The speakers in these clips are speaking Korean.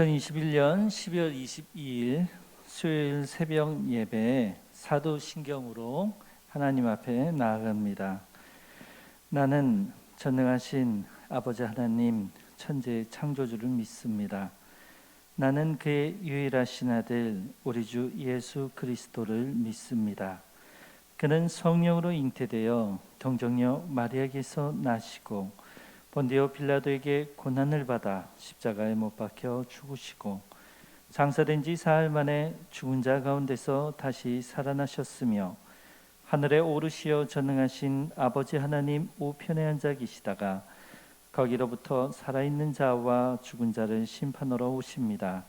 2021년 12월 22일 수요일 새벽 예배 사도신경으로 하나님 앞에 나아갑니다. 나는 전능하신 아버지 하나님 천지의 창조주를 믿습니다. 나는 그의 유일하신 아들 우리 주 예수 그리스도를 믿습니다. 그는 성령으로 잉태되어 동정녀 마리아에게서 나시고 본디오 빌라도에게 고난을 받아 십자가에 못 박혀 죽으시고 장사된 지 사흘 만에 죽은 자 가운데서 다시 살아나셨으며 하늘에 오르시어 전능하신 아버지 하나님 우편에 앉아 계시다가 거기로부터 살아있는 자와 죽은 자를 심판하러 오십니다.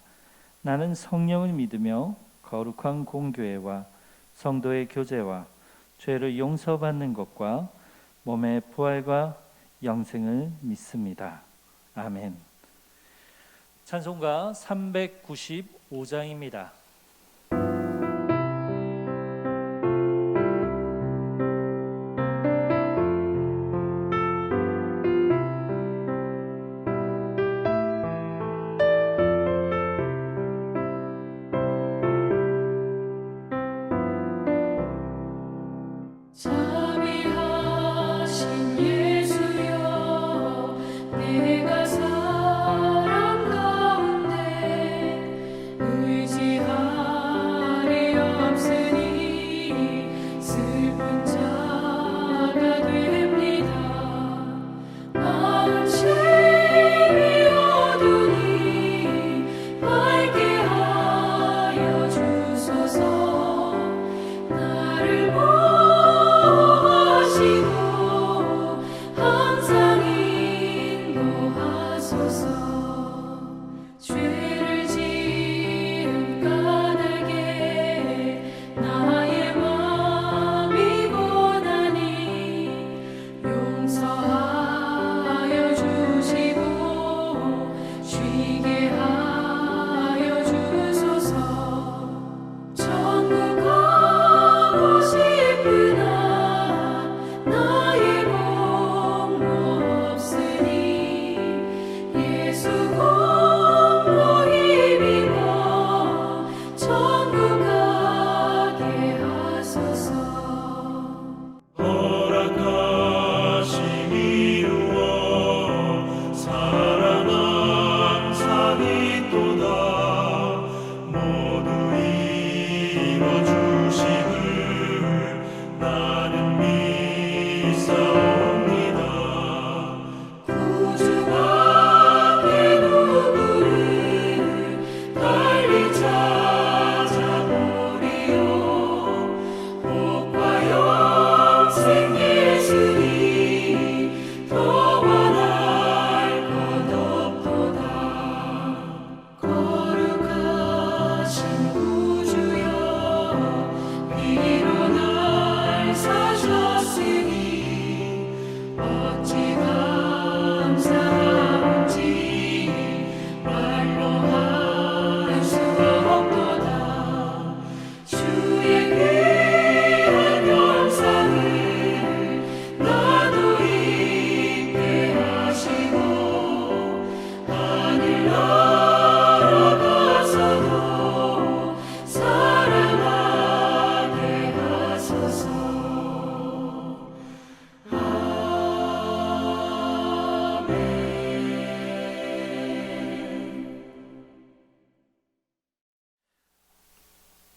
나는 성령을 믿으며 거룩한 공교회와 성도의 교제와 죄를 용서받는 것과 몸의 부활과 영생을 믿습니다. 아멘. 찬송가 395장입니다.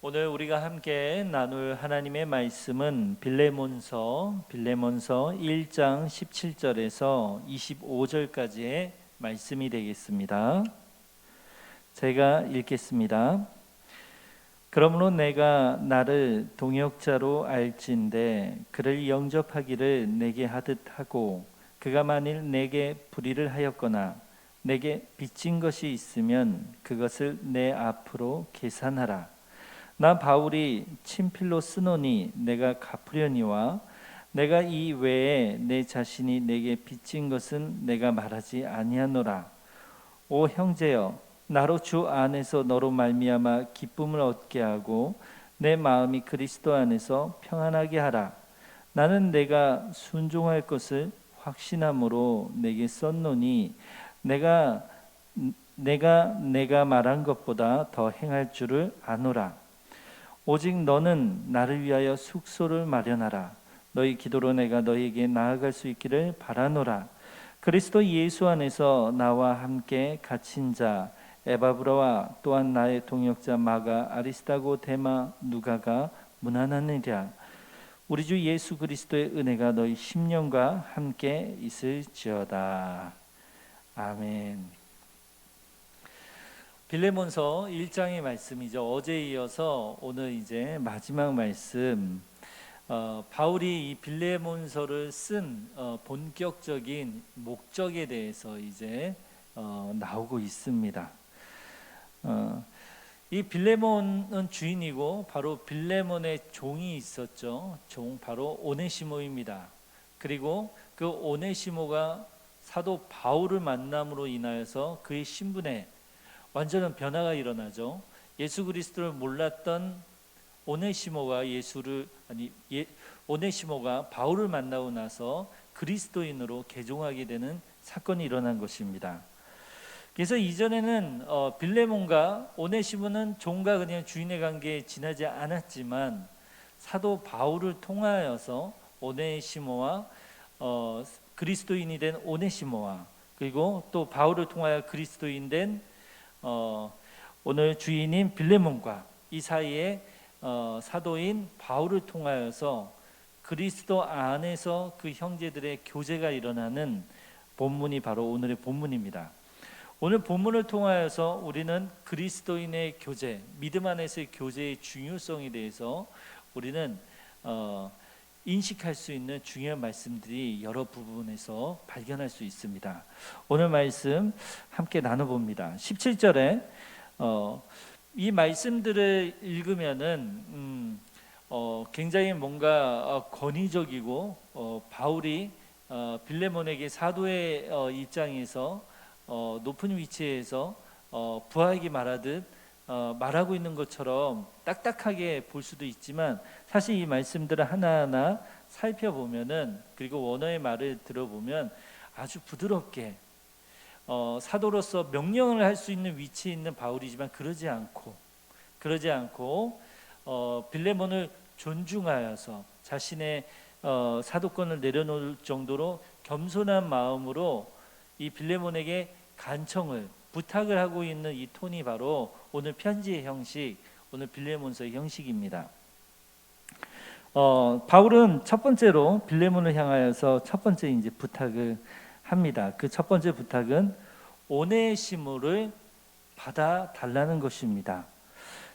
오늘 우리가 함께 나눌 하나님의 말씀은 빌레몬서 1장 17절에서 25절까지의 말씀이 되겠습니다. 제가 읽겠습니다. 그러므로 내가 나를 동역자로 알진대 그를 영접하기를 내게 하듯 하고 그가 만일 내게 불의를 하였거나 내게 빚진 것이 있으면 그것을 내 앞으로 계산하라. 나 바울이 친필로 쓰노니 내가 갚으려니와 내가 이 외에 내 자신이 내게 빚진 것은 내가 말하지 아니하노라. 오 형제여, 나로 주 안에서 너로 말미암아 기쁨을 얻게 하고 내 마음이 그리스도 안에서 평안하게 하라. 나는 내가 순종할 것을 확신함으로 내게 썼노니 내가 내가 말한 것보다 더 행할 줄을 아노라. 오직 너는 나를 위하여 숙소를 마련하라. 너희 기도로 내가 너희에게 나아갈 수 있기를 바라노라. 그리스도 예수 안에서 나와 함께 갇힌 자 에바브라와 또한 나의 동역자 마가, 아리스타고, 데마, 누가가 문안하느니라. 우리 주 예수 그리스도의 은혜가 너희 심령과 함께 있을지어다. 아멘. 빌레몬서 1장의 말씀이죠. 어제에 이어서 오늘 이제 마지막 말씀, 바울이 이 빌레몬서를 쓴 본격적인 목적에 대해서 이제 나오고 있습니다. 이 빌레몬은 주인이고 바로 빌레몬의 종이 있었죠. 종 바로 오네시모입니다. 그리고 그 오네시모가 사도 바울을 만남으로 인하여서 그의 신분에 완전한 변화가 일어나죠. 예수 그리스도를 몰랐던 오네시모가 바울을 만나고 나서 그리스도인으로 개종하게 되는 사건이 일어난 것입니다. 그래서 이전에는 빌레몬과 오네시모는 종과 그냥 주인의 관계에 지나지 않았지만 사도 바울을 통하여서 오네시모와 그리스도인이 된 오네시모와 그리고 또 바울을 통하여 그리스도인 된 오늘 주인인 빌레몬과 이 사이에 사도인 바울을 통하여서 그리스도 안에서 그 형제들의 교제가 일어나는 본문이 바로 오늘의 본문입니다. 오늘 본문을 통하여서 우리는 그리스도인의 교제, 믿음 안에서의 교제의 중요성에 대해서 우리는 인식할 수 있는 중요한 말씀들이 여러 부분에서 발견할 수 있습니다. 오늘 말씀 함께 나눠봅니다. 17절에 이 말씀들을 읽으면은 굉장히 뭔가 권위적이고 바울이 빌레몬에게 사도의 입장에서 높은 위치에서 부하에게 말하듯 말하고 있는 것처럼 딱딱하게 볼 수도 있지만 사실 이 말씀들을 하나하나 살펴보면은 그리고 원어의 말을 들어보면 아주 부드럽게 사도로서 명령을 할 수 있는 위치에 있는 바울이지만 그러지 않고 빌레몬을 존중하여서 자신의 사도권을 내려놓을 정도로 겸손한 마음으로 이 빌레몬에게 간청을 부탁을 하고 있는 이 톤이 바로 오늘 편지의 형식, 오늘 빌레몬서의 형식입니다. 바울은 첫 번째로 빌레몬을 향하여서 첫 번째 이제 부탁을 합니다. 그 첫 번째 부탁은 오네시모를 받아 달라는 것입니다.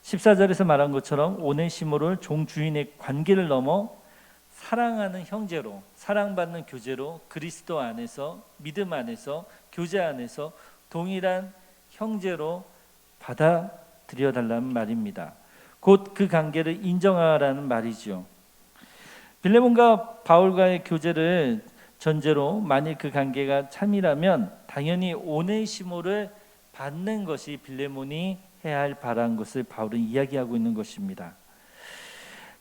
14절에서 말한 것처럼 오네시모를 종 주인의 관계를 넘어 사랑하는 형제로, 사랑받는 교제로 그리스도 안에서, 믿음 안에서, 교제 안에서 동일한 형제로 받아들여 달라는 말입니다. 곧 그 관계를 인정하라는 말이죠. 빌레몬과 바울과의 교제를 전제로 만일 그 관계가 참이라면 당연히 오네시모를 받는 것이 빌레몬이 해야 할 바란 것을 바울은 이야기하고 있는 것입니다.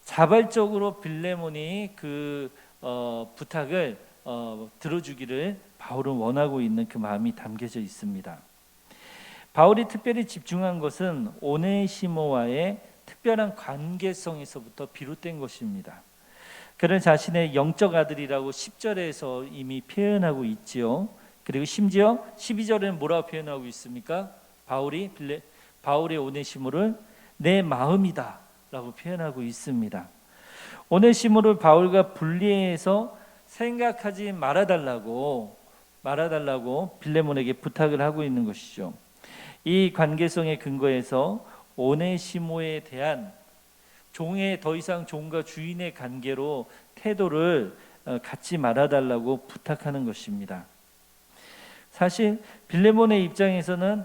자발적으로 빌레몬이 그 부탁을 들어주기를 바울은 원하고 있는 그 마음이 담겨져 있습니다. 바울이 특별히 집중한 것은 오네시모와의 특별한 관계성에서부터 비롯된 것입니다. 그는 자신의 영적 아들이라고 10절에서 이미 표현하고 있지요. 그리고 심지어 12절에는 뭐라고 표현하고 있습니까? 바울의 오네시모를 내 마음이다 라고 표현하고 있습니다. 오네시모를 바울과 분리해서 생각하지 말아달라고 빌레몬에게 부탁을 하고 있는 것이죠. 이 관계성의 근거에서 오네시모에 대한 종의 더 이상 종과 주인의 관계로 태도를 갖지 말아달라고 부탁하는 것입니다. 사실 빌레몬의 입장에서는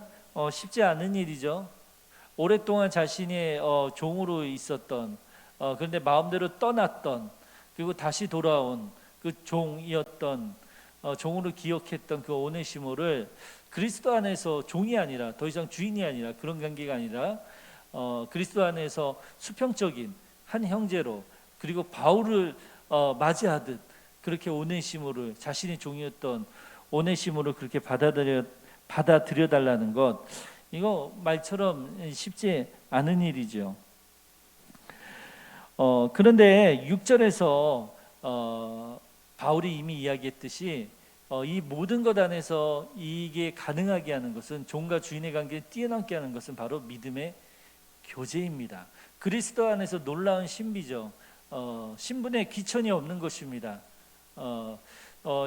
쉽지 않은 일이죠. 오랫동안 자신의 종으로 있었던 그런데 마음대로 떠났던 그리고 다시 돌아온 그 종이었던 종으로 기억했던 그 오네시모를 그리스도 안에서 종이 아니라 더 이상 주인이 아니라 그런 관계가 아니라 그리스도 안에서 수평적인 한 형제로 그리고 바울을 맞이하듯 그렇게 오네시모를 자신의 종이었던 오네시모를 그렇게 받아들여 달라는 것, 이거 말처럼 쉽지 않은 일이죠. 그런데 6절에서 바울이 이미 이야기했듯이 이 모든 것 안에서 이게 가능하게 하는 것은, 종과 주인의 관계를 뛰어넘게 하는 것은 바로 믿음의 교제입니다. 그리스도 안에서 놀라운 신비죠. 신분의 귀천이 없는 것입니다.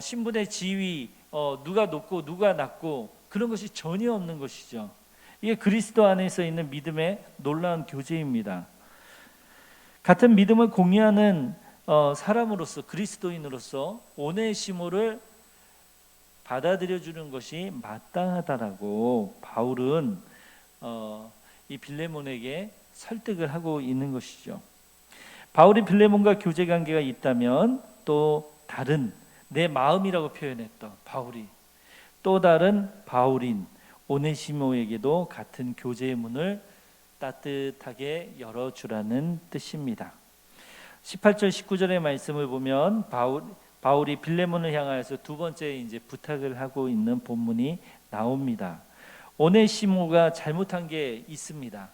신분의 지위, 누가 높고 누가 낮고 그런 것이 전혀 없는 것이죠. 이게 그리스도 안에서 있는 믿음의 놀라운 교제입니다. 같은 믿음을 공유하는 사람으로서, 그리스도인으로서 오네시모를 받아들여 주는 것이 마땅하다라고 바울은 이 빌레몬에게 설득을 하고 있는 것이죠. 바울이 빌레몬과 교제 관계가 있다면 또 다른, 내 마음이라고 표현했던 바울이, 또 다른 바울인 오네시모에게도 같은 교제의 문을 따뜻하게 열어주라는 뜻입니다. 18절 19절의 말씀을 보면 바울이 빌레몬을 향하여서 두 번째 이제 부탁을 하고 있는 본문이 나옵니다. 오네시모가 잘못한 게 있습니다.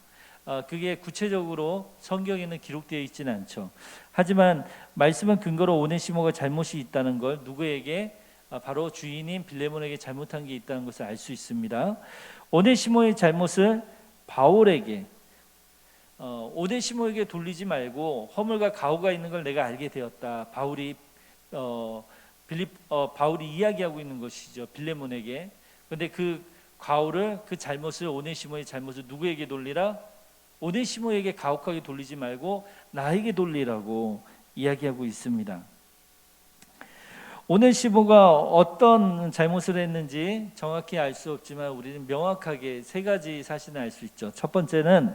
그게 구체적으로 성경에는 기록되어 있지는 않죠. 하지만 말씀은 근거로 오네시모가 잘못이 있다는 걸 누구에게? 바로 주인인 빌레몬에게 잘못한 게 있다는 것을 알 수 있습니다. 오네시모의 잘못을 바울에게, 오네시모에게 돌리지 말고 허물과 가오가 있는 걸 내가 알게 되었다. 바울이 이야기하고 있는 것이죠. 빌레몬에게. 그런데 그 가오를, 그 잘못을, 오네시모의 잘못을 누구에게 돌리라? 오네시모에게 가혹하게 돌리지 말고 나에게 돌리라고 이야기하고 있습니다. 오네시모가 어떤 잘못을 했는지 정확히 알 수 없지만 우리는 명확하게 세 가지 사실을 알 수 있죠. 첫 번째는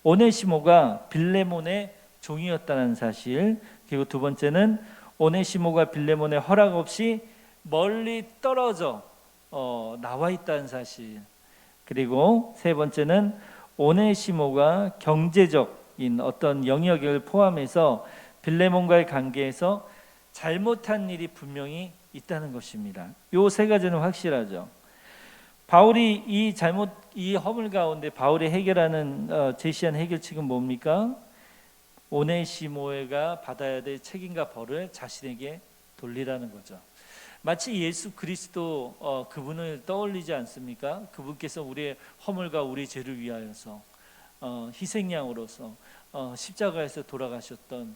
오네시모가 빌레몬의 종이었다는 사실, 그리고 두 번째는 오네시모가 빌레몬의 허락 없이 멀리 떨어져 나와 있다는 사실, 그리고 세 번째는 오네시모가 경제적인 어떤 영역을 포함해서 빌레몬과의 관계에서 잘못한 일이 분명히 있다는 것입니다. 이 세 가지는 확실하죠. 바울이 이 허물 가운데 바울이 해결하는 제시한 해결책은 뭡니까? 오네시모가 받아야 될 책임과 벌을 자신에게 돌리라는 거죠. 마치 예수 그리스도 그분을 떠올리지 않습니까? 그분께서 우리의 허물과 우리 죄를 위하여서 희생양으로서 십자가에서 돌아가셨던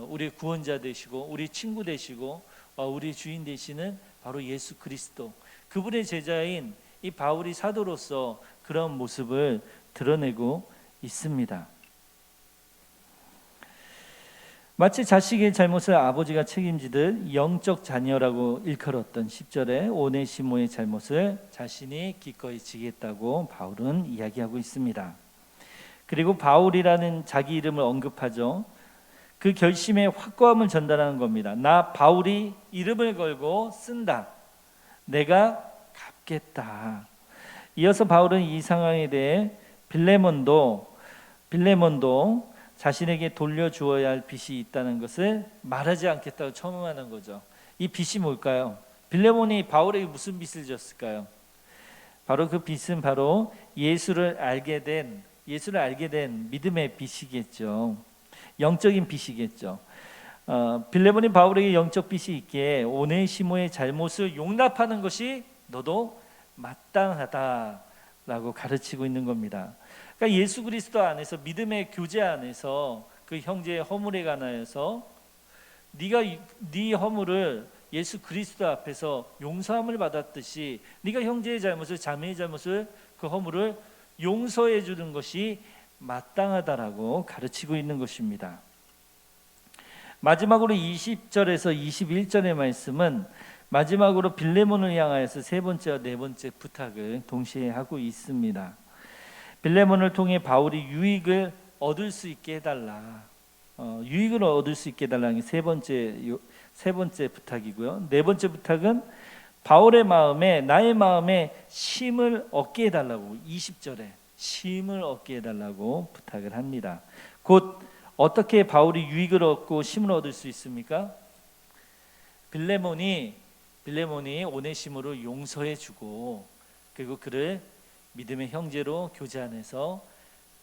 우리 구원자 되시고 우리 친구 되시고 우리 주인 되시는 바로 예수 그리스도, 그분의 제자인 이 바울이 사도로서 그런 모습을 드러내고 있습니다. 마치 자식의 잘못을 아버지가 책임지듯 영적 자녀라고 일컬었던 10절에 오네시모의 잘못을 자신이 기꺼이 지겠다고 바울은 이야기하고 있습니다. 그리고 바울이라는 자기 이름을 언급하죠. 그 결심의 확고함을 전달하는 겁니다. 나 바울이 이름을 걸고 쓴다. 내가 갚겠다. 이어서 바울은 이 상황에 대해 빌레몬도 자신에게 돌려주어야 할 빚이 있다는 것을 말하지 않겠다고 첨언하는 거죠. 이 빚이 뭘까요? 빌레몬이 바울에게 무슨 빚을 졌을까요? 바로 그 빚은 바로 예수를 알게 된 믿음의 빚이겠죠. 영적인 빚이겠죠. 빌레몬이 바울에게 영적 빚이 있기에 오네시모의 잘못을 용납하는 것이 너도 마땅하다라고 가르치고 있는 겁니다. 그러니까 예수 그리스도 안에서, 믿음의 교제 안에서 그 형제의 허물에 관하여서 네가 네 허물을 예수 그리스도 앞에서 용서함을 받았듯이 네가 형제의 잘못을, 자매의 잘못을, 그 허물을 용서해 주는 것이 마땅하다라고 가르치고 있는 것입니다. 마지막으로 20절에서 21절의 말씀은 마지막으로 빌레몬을 향하여서 세 번째와 네 번째 부탁을 동시에 하고 있습니다. 빌레몬을 통해 바울이 유익을 얻을 수 있게 해달라. 유익을 얻을 수 있게 해달라는 게 세 번째 부탁이고요. 네 번째 부탁은 바울의 마음에, 나의 마음에 쉼을 얻게 해달라고, 20절에 쉼을 얻게 해달라고 부탁을 합니다. 곧 어떻게 바울이 유익을 얻고 쉼을 얻을 수 있습니까? 빌레몬이 오네시모를 용서해주고 그리고 그를 믿음의 형제로 교제 안에서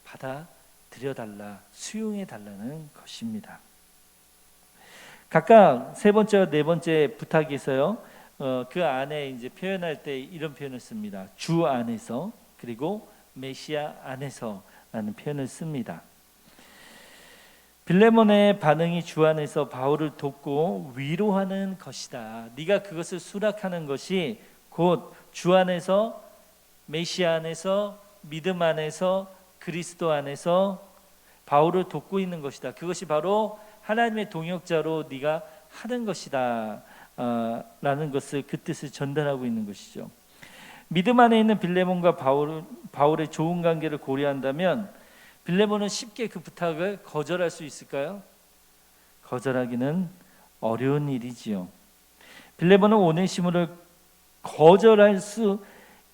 받아들여달라, 수용해달라는 것입니다. 각각 세 번째와 네 번째 부탁에서요, 그 안에 이제 표현할 때 이런 표현을 씁니다. 주 안에서, 그리고 메시아 안에서라는 표현을 씁니다. 빌레몬의 반응이 주 안에서 바울을 돕고 위로하는 것이다. 네가 그것을 수락하는 것이 곧 주 안에서, 메시아 안에서, 믿음 안에서, 그리스도 안에서 바울을 돕고 있는 것이다. 그것이 바로 하나님의 동역자로 네가 하는 것이다 라는 것을, 그 뜻을 전달하고 있는 것이죠. 믿음 안에 있는 빌레몬과 바울의 좋은 관계를 고려한다면 빌레몬은 쉽게 그 부탁을 거절할 수 있을까요? 거절하기는 어려운 일이지요. 빌레몬은 오네시모를 거절할 수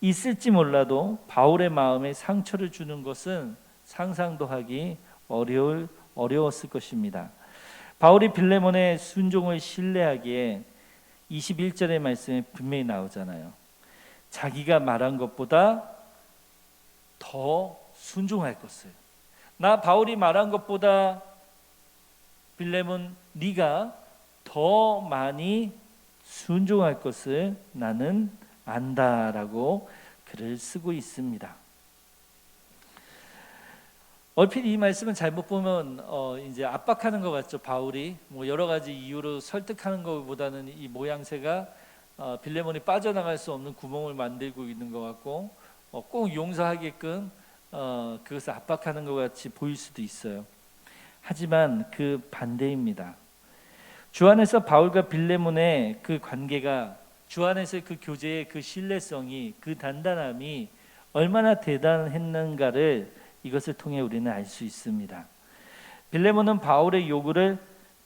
있을지 몰라도 바울의 마음에 상처를 주는 것은 상상도 하기 어려웠을 것입니다. 바울이 빌레몬의 순종을 신뢰하기에 21절의 말씀에 분명히 나오잖아요. 자기가 말한 것보다 더 순종할 것을. 나 바울이 말한 것보다 빌레몬 네가 더 많이 순종할 것을 나는 안다라고 글을 쓰고 있습니다. 얼핏 이 말씀은 잘못 보면 이제 압박하는 것 같죠. 바울이 뭐 여러 가지 이유로 설득하는 것보다는 이 모양새가 빌레몬이 빠져나갈 수 없는 구멍을 만들고 있는 것 같고 꼭 용서하게끔 그것을 압박하는 것 같이 보일 수도 있어요. 하지만 그 반대입니다. 주 안에서 바울과 빌레몬의 그 관계가, 주 안에서의 그 교제의 그 신뢰성이, 그 단단함이 얼마나 대단했는가를 이것을 통해 우리는 알 수 있습니다. 빌레몬은 바울의 요구를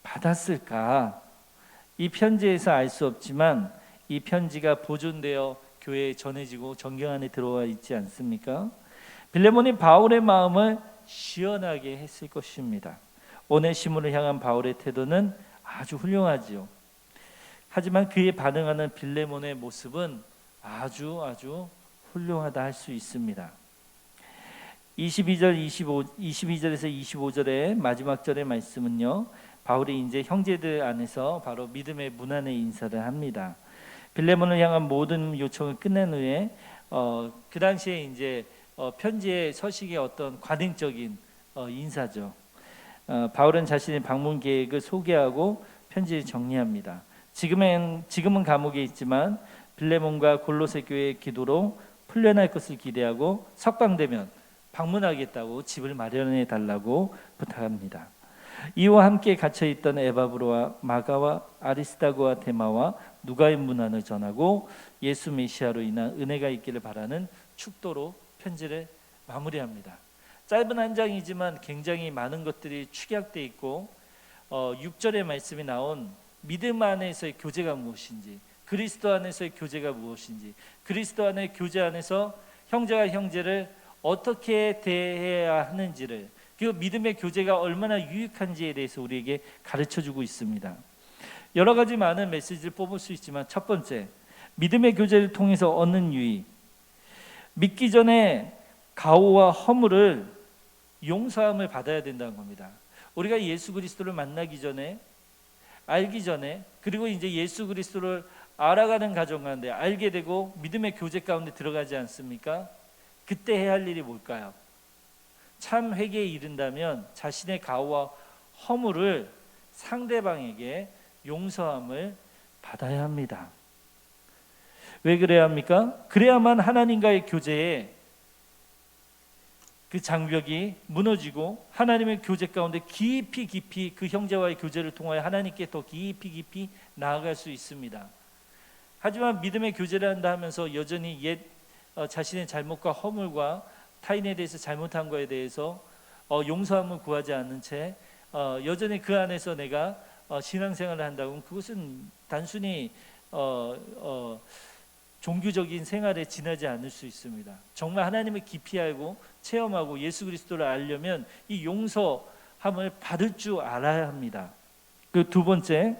받았을까? 이 편지에서 알 수 없지만 이 편지가 보존되어 교회에 전해지고 정경 안에 들어와 있지 않습니까? 빌레몬이 바울의 마음을 시원하게 했을 것입니다. 오네시모를 향한 바울의 태도는 아주 훌륭하지요. 하지만 그에 반응하는 빌레몬의 모습은 아주 훌륭하다 할 수 있습니다. 22절에서 25절의 마지막 절의 말씀은요, 바울이 이제 형제들 안에서 바로 믿음의 문안의 인사를 합니다. 빌레몬을 향한 모든 요청을 끝낸 후에 그 당시에 이제 편지의 서식의 어떤 관행적인 인사죠. 바울은 자신의 방문 계획을 소개하고 편지를 정리합니다. 지금은 감옥에 있지만 빌레몬과 골로새 교회의 기도로 풀려날 것을 기대하고 석방되면 방문하겠다고 집을 마련해 달라고 부탁합니다. 이와 함께 갇혀있던 에바브로와 마가와 아리스다고와 데마와 누가의 문안을 전하고 예수 메시아로 인한 은혜가 있기를 바라는 축도로 편지를 마무리합니다. 짧은 한 장이지만 굉장히 많은 것들이 축약되어 있고 6절의 말씀이 나온 믿음 안에서의 교제가 무엇인지, 그리스도 안에서의 교제가 무엇인지, 그리스도 안의 교제 안에서 형제가 형제를 어떻게 대해야 하는지를, 그 믿음의 교제가 얼마나 유익한지에 대해서 우리에게 가르쳐주고 있습니다. 여러 가지 많은 메시지를 뽑을 수 있지만 첫 번째, 믿음의 교제를 통해서 얻는 유익. 믿기 전에 가오와 허물을 용서함을 받아야 된다는 겁니다. 우리가 예수 그리스도를 만나기 전에, 알기 전에, 그리고 이제 예수 그리스도를 알아가는 과정 가운데 알게 되고 믿음의 교제 가운데 들어가지 않습니까? 그때 해야 할 일이 뭘까요? 참 회개에 이른다면 자신의 가오와 허물을 상대방에게 용서함을 받아야 합니다. 왜 그래야 합니까? 그래야만 하나님과의 교제에 그 장벽이 무너지고 하나님의 교제 가운데 깊이 그 형제와의 교제를 통하여 하나님께 더 깊이 나아갈 수 있습니다. 하지만 믿음의 교제를 한다 하면서 여전히 자신의 잘못과 허물과 타인에 대해서 잘못한 것에 대해서 용서함을 구하지 않는 채 여전히 그 안에서 내가 신앙생활을 한다면 그것은 단순히 종교적인 생활에 지나지 않을 수 있습니다. 정말 하나님을 깊이 알고 체험하고 예수 그리스도를 알려면 이 용서함을 받을 줄 알아야 합니다. 그 두 번째,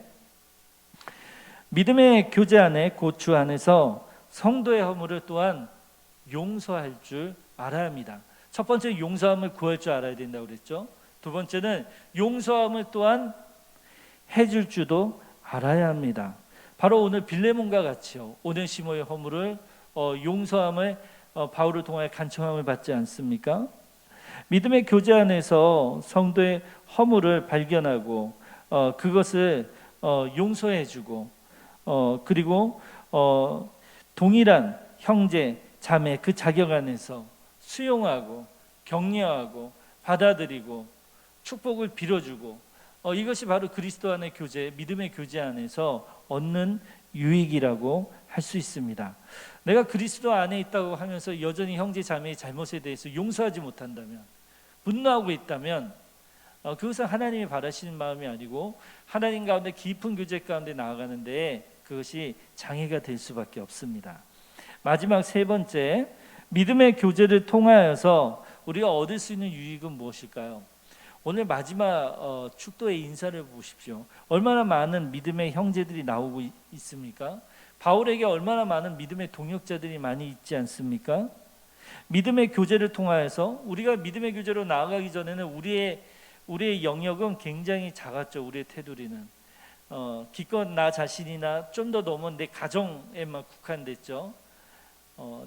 믿음의 교제 안에 곧 주 안에서 성도의 허물을 또한 용서할 줄 알아야 합니다. 첫 번째 용서함을 구할 줄 알아야 된다고 그랬죠. 두 번째는 용서함을 또한 해줄 줄도 알아야 합니다. 바로 오늘 빌레몬과 같이요, 오네시모의 허물을 용서함을 바울을 통하여 간청함을 받지 않습니까? 믿음의 교제 안에서 성도의 허물을 발견하고 그것을 용서해주고 그리고 동일한 형제 자매 그 자격 안에서 수용하고 격려하고 받아들이고 축복을 빌어주고 이것이 바로 그리스도 안의 교제, 믿음의 교제 안에서 얻는 유익이라고 할 수 있습니다. 내가 그리스도 안에 있다고 하면서 여전히 형제 자매의 잘못에 대해서 용서하지 못한다면, 분노하고 있다면 그것은 하나님이 바라시는 마음이 아니고 하나님 가운데 깊은 교제 가운데 나아가는데 그것이 장애가 될 수밖에 없습니다. 마지막 세 번째, 믿음의 교제를 통하여서 우리가 얻을 수 있는 유익은 무엇일까요? 오늘 마지막 축도의 인사를 보십시오. 얼마나 많은 믿음의 형제들이 나오고 있습니까? 바울에게 얼마나 많은 믿음의 동역자들이 많이 있지 않습니까? 믿음의 교제를 통하여서 우리가 믿음의 교제로 나아가기 전에는 우리의 영역은 굉장히 작았죠. 우리의 테두리는 기껏 나 자신이나 좀 더 넘은 내 가정에만 국한됐죠.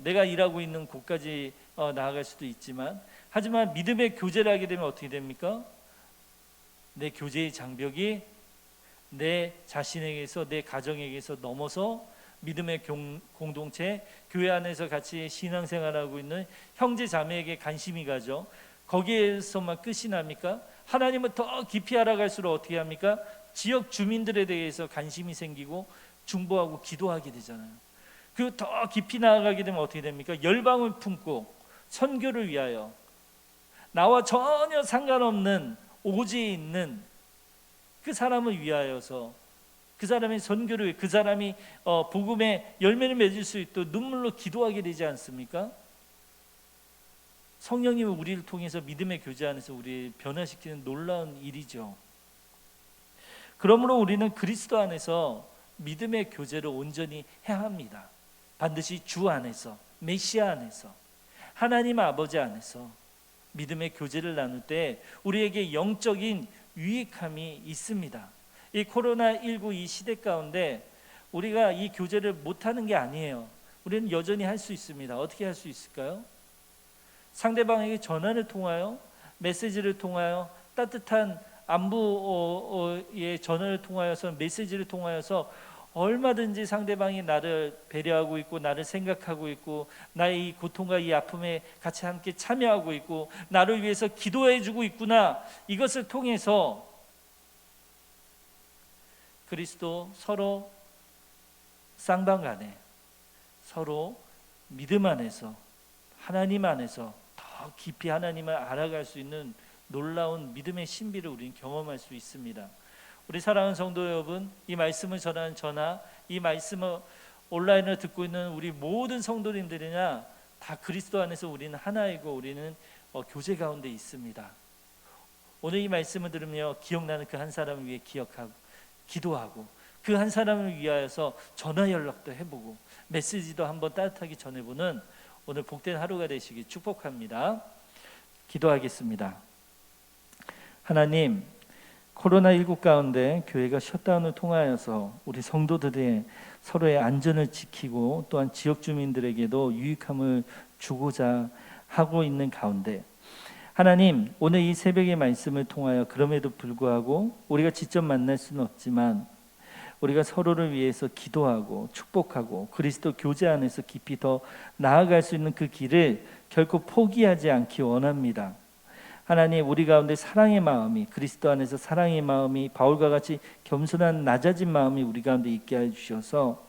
내가 일하고 있는 곳까지 나아갈 수도 있지만, 하지만 믿음의 교제를 하게 되면 어떻게 됩니까? 내 교제의 장벽이 내 자신에게서, 내 가정에게서 넘어서 믿음의 공동체, 교회 안에서 같이 신앙생활하고 있는 형제 자매에게 관심이 가죠. 거기에서만 끝이 납니까? 하나님은 더 깊이 알아갈수록 어떻게 합니까? 지역 주민들에 대해서 관심이 생기고 중보하고 기도하게 되잖아요. 그리고 더 깊이 나아가게 되면 어떻게 됩니까? 열방을 품고 선교를 위하여 나와 전혀 상관없는 오지에 있는 그 사람을 위하여서, 그 사람의 선교를 위해, 그 사람이 복음의 열매를 맺을 수 있도록 눈물로 기도하게 되지 않습니까? 성령님은 우리를 통해서 믿음의 교제 안에서 우리를 변화시키는 놀라운 일이죠. 그러므로 우리는 그리스도 안에서 믿음의 교제를 온전히 해야 합니다. 반드시 주 안에서, 메시아 안에서, 하나님 아버지 안에서 믿음의 교제를 나눌 때 우리에게 영적인 유익함이 있습니다. 이 코로나19 이 시대 가운데 우리가 이 교제를 못하는 게 아니에요. 우리는 여전히 할 수 있습니다. 어떻게 할 수 있을까요? 상대방에게 전화를 통하여, 메시지를 통하여, 따뜻한 안부의 전화를 통하여서, 메시지를 통하여서 얼마든지 상대방이 나를 배려하고 있고 나를 생각하고 있고 나의 이 고통과 이 아픔에 같이 함께 참여하고 있고 나를 위해서 기도해 주고 있구나, 이것을 통해서 그리스도 서로 쌍방간에 서로 믿음 안에서, 하나님 안에서 더 깊이 하나님을 알아갈 수 있는 놀라운 믿음의 신비를 우리는 경험할 수 있습니다. 우리 사랑하는 성도 여러분, 이 말씀을 전하는 저나 이 말씀을 온라인으로 듣고 있는 우리 모든 성도님들이나 다 그리스도 안에서 우리는 하나이고 우리는 교제 가운데 있습니다. 오늘 이 말씀을 들으며 기억나는 그 한 사람을 위해 기억하고 기도하고 그 한 사람을 위하여서 전화 연락도 해보고 메시지도 한번 따뜻하게 전해보는 오늘 복된 하루가 되시길 축복합니다. 기도하겠습니다. 하나님, 코로나19 가운데 교회가 셧다운을 통하여서 우리 성도들의 서로의 안전을 지키고 또한 지역 주민들에게도 유익함을 주고자 하고 있는 가운데, 하나님, 오늘 이 새벽의 말씀을 통하여 그럼에도 불구하고 우리가 직접 만날 수는 없지만 우리가 서로를 위해서 기도하고 축복하고 그리스도 교제 안에서 깊이 더 나아갈 수 있는 그 길을 결코 포기하지 않기 원합니다. 하나님, 우리 가운데 사랑의 마음이, 그리스도 안에서 사랑의 마음이, 바울과 같이 겸손한 낮아진 마음이 우리 가운데 있게 해주셔서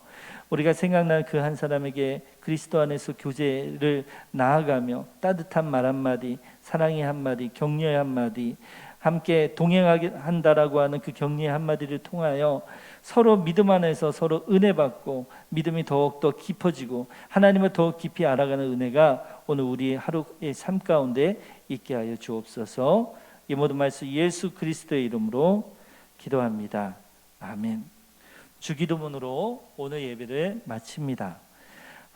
우리가 생각나는 그 한 사람에게 그리스도 안에서 교제를 나아가며 따뜻한 말 한마디, 사랑의 한마디, 격려의 한마디, 함께 동행하게 한다라고 하는 그 격려의 한마디를 통하여 서로 믿음 안에서 서로 은혜 받고 믿음이 더욱더 깊어지고 하나님을 더욱 깊이 알아가는 은혜가 오늘 우리 하루의 삶 가운데 있게 하여 주옵소서. 이 모든 말씀 예수 그리스도의 이름으로 기도합니다. 아멘. 주기도문으로 오늘 예배를 마칩니다.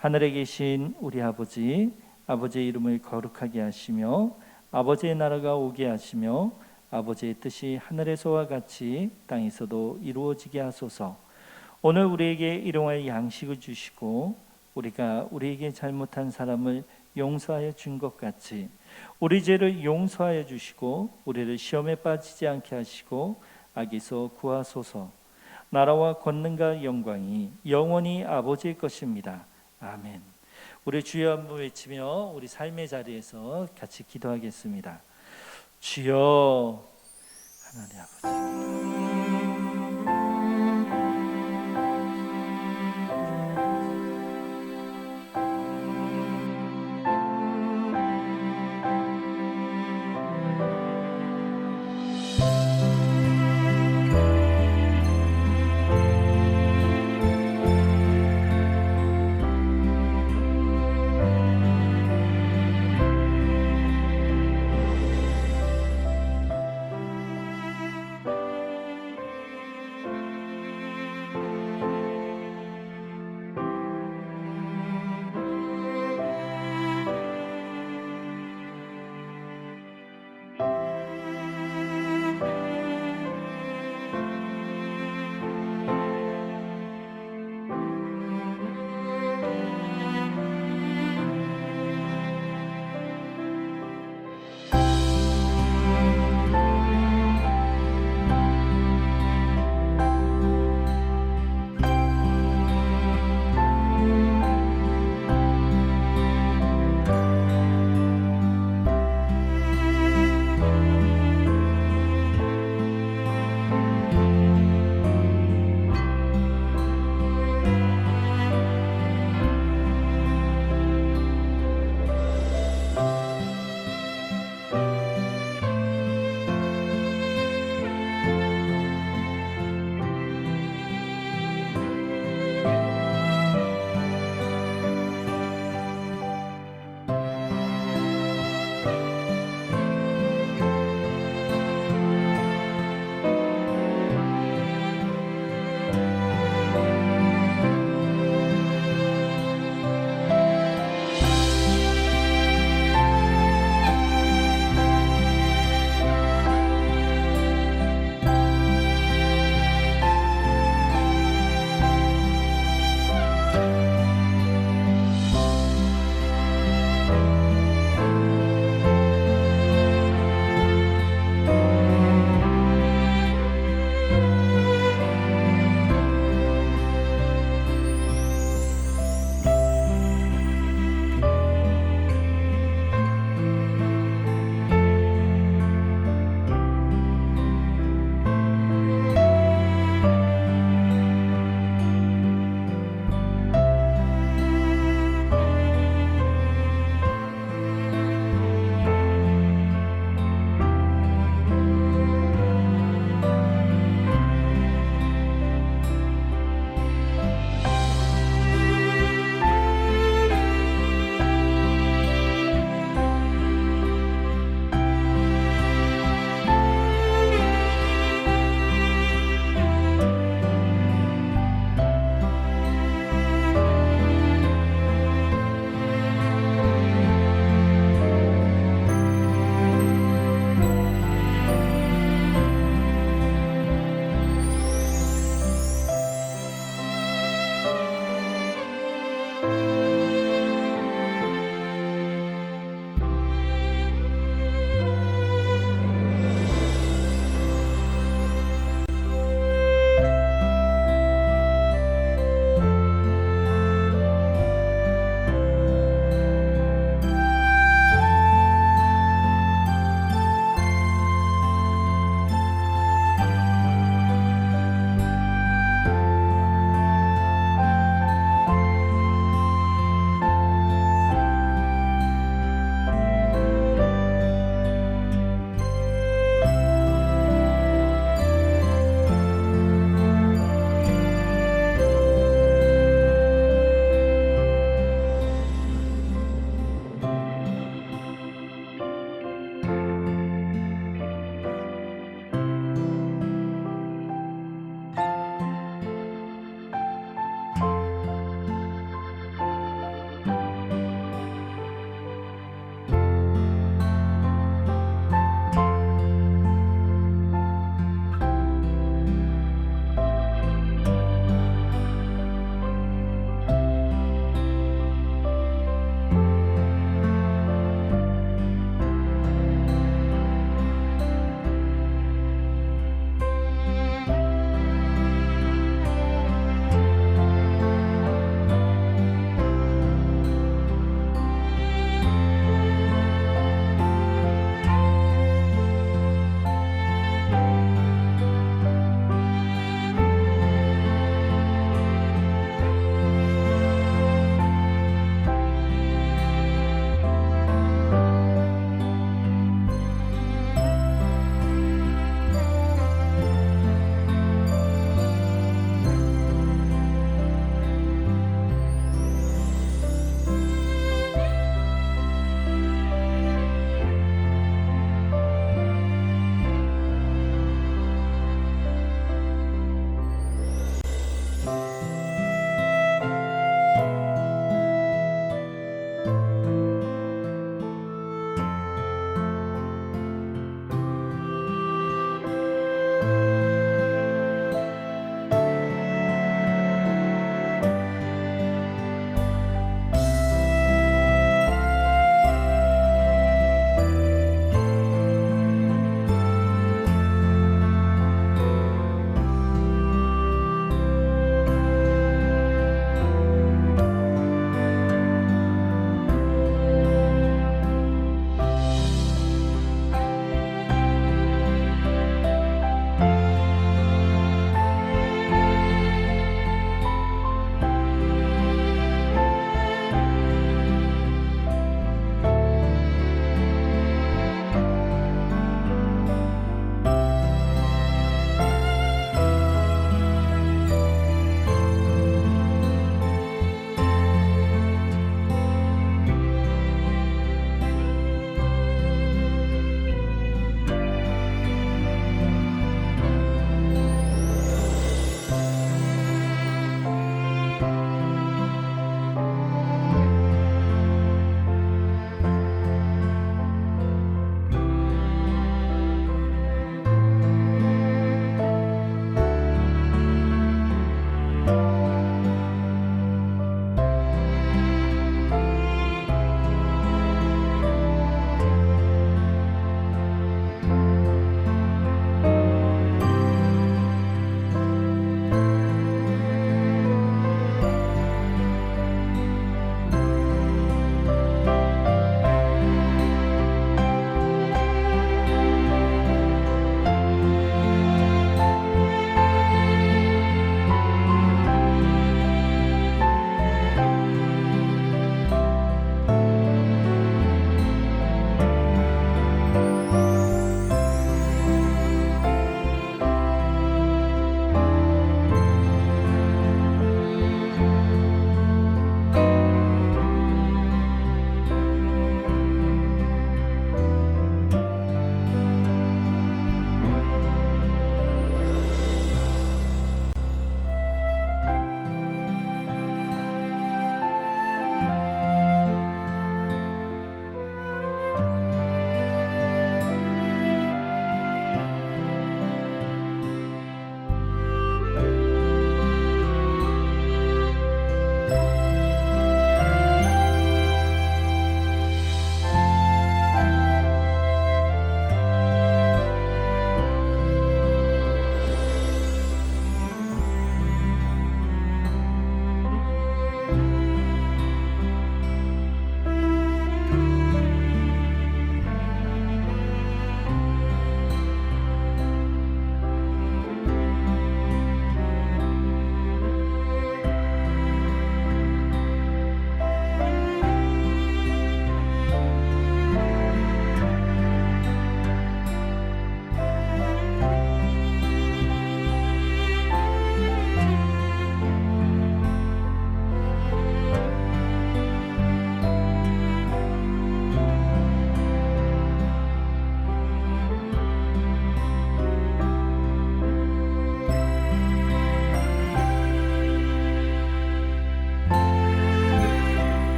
하늘에 계신 우리 아버지, 아버지의 이름을 거룩하게 하시며 아버지의 나라가 오게 하시며 아버지의 뜻이 하늘에서와 같이 땅에서도 이루어지게 하소서. 오늘 우리에게 일용할 양식을 주시고 우리가 우리에게 잘못한 사람을 용서하여 준 것 같이 우리 죄를 용서하여 주시고 우리를 시험에 빠지지 않게 하시고 악에서 구하소서. 나라와 권능과 영광이 영원히 아버지의 것입니다. 아멘. 우리 주여 한번 외치며 우리 삶의 자리에서 같이 기도하겠습니다. 주여, 하나님 아버지.